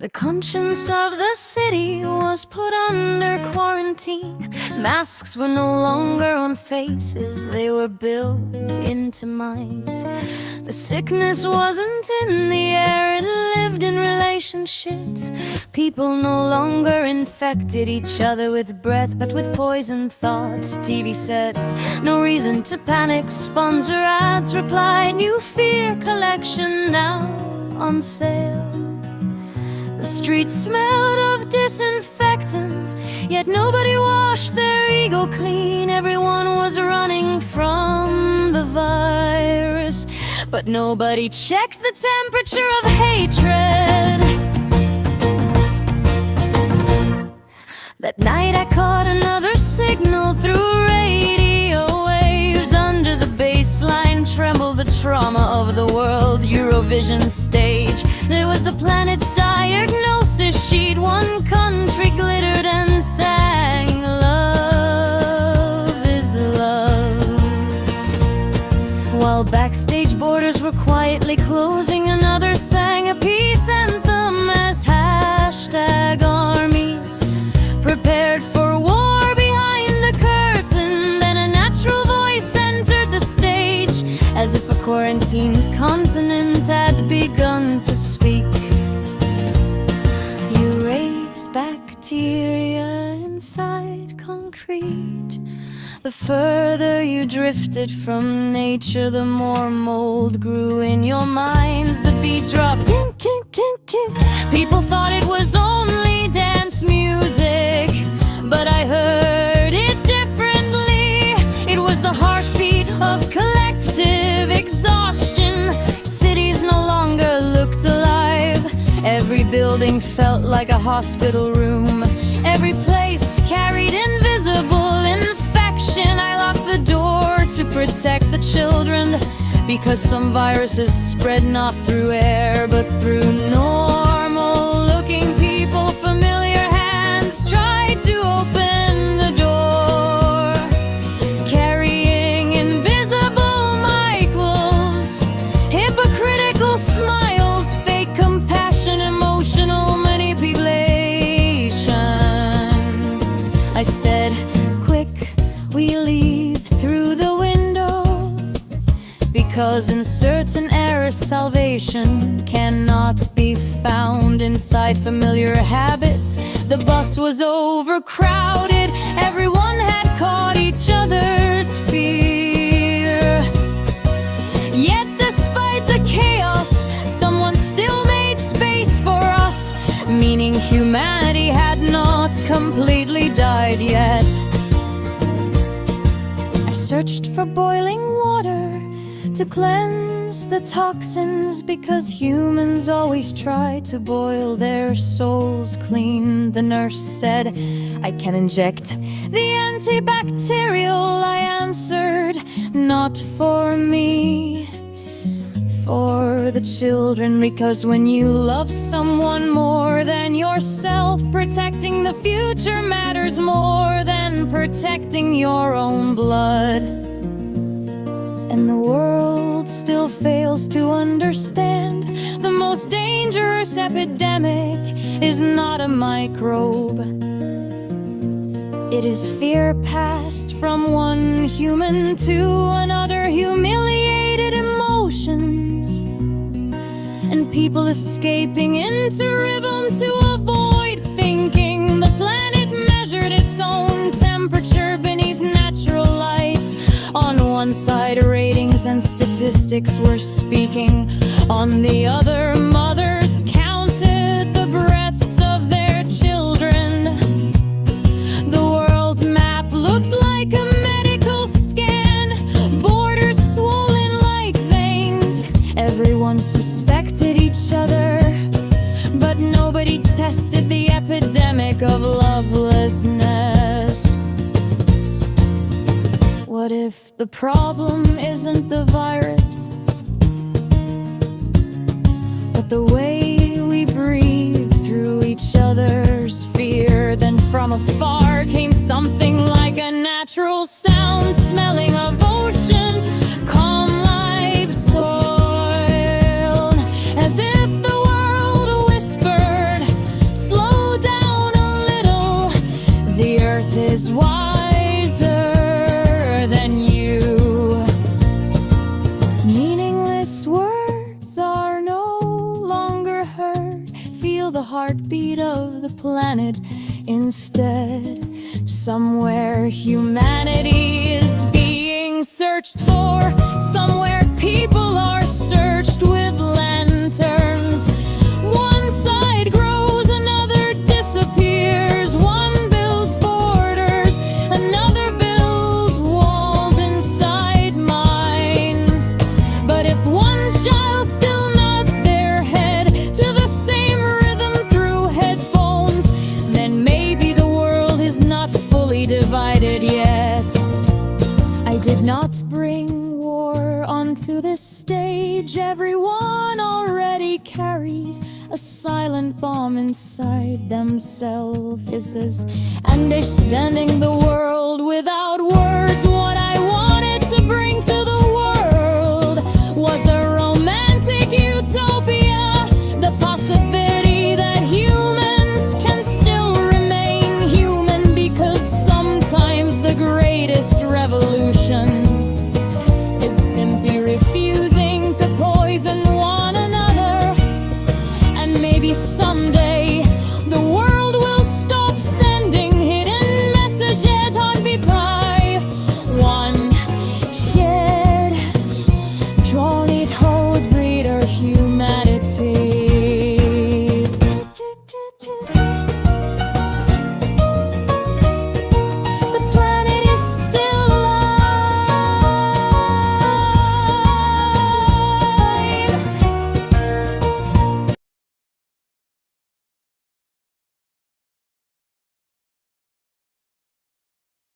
The conscience of the city was put under quarantine. Masks were no longer on faces, they were built into minds. The sickness wasn't in the air, it lived in relationships. People no longer infected each other with breath, but with poison thoughts. TV said, no reason to panic. Sponsor ads replied, new fear collection now on sale. The streets smelled of disinfectant, yet nobody washed their ego clean. Everyone was running from the virus, but nobody checked the temperature of hatred. That night I caught another signal through radio waves. Under the baseline trembled the trauma of the world Eurovision stage. There was the planet's diagnosis sheet. One country glittered and sang, love is love. While backstage borders were quietly closing, another sang a peace anthem as hashtag armies prepared for war behind the curtain. Then a natural voice entered the stage, as if a quarantined continent had begun to speak. You raised bacteria inside concrete. The further you drifted from nature, the more mold grew in your minds. The beat dropped, ding, ding, ding, ding. People thought it was only dance music, but I heard it differently. It was the heartbeat of collective exhaustion. Cities no longer looked alive. Every building felt like a hospital room. Every place carried invisible infection. I locked the door to protect the children, because some viruses spread not through air, but through normal-looking people. Familiar hands tried to open the door, carrying invisible Michaels, hypocritical smiles, fake compassion, emotional manipulation. I said, quick, we leave through the window, because in certain eras salvation cannot be found inside familiar habits. The bus was overcrowded, everyone had caught each other's fear. Yet despite the chaos, someone still made space for us, meaning humanity had not completely died yet. I searched for boiling water to cleanse the toxins, because humans always try to boil their souls clean. The nurse said, I can inject the antibacterial. I answered, not for me, for the children. Because when you love someone more than yourself, protecting the future matters more than protecting your own blood. And the world still fails to understand the most dangerous epidemic is not a microbe. It is fear passed from one human to another, humiliated emotions, and people escaping into rhythm to avoid thinking. The planet measured its own temperature beneath natural light. On one side, ratings and statistics were speaking. On the other, mothers counted the breaths of their children. The world map looked like a medical scan, borders swollen like veins. Everyone suspected each other, but nobody tested the epidemic of lovelessness. What if the problem isn't the virus, but the way we breathe through each other's fear? Then from afar came something like a natural sound, smelling of ocean, calm like soil, as if the world whispered, is wiser than you. Meaningless words are no longer heard. Feel the heartbeat of the planet instead. Somewhere humanity is being searched for. Somewhere people are searched with lanterns. One side grows, another disappears. One builds borders, another builds walls inside minds. But if one child still nods their head to the same rhythm through headphones, then maybe the world is not fully divided yet. I did not bring war onto this stage. Everyone already carries a silent bomb inside themselves. Is understanding the world without words. What I wanted to bring to the world was a romantic utopia, the possibility that humans can still remain human, because sometimes the greatest revolution is simply refusing to poison one another. And maybe someday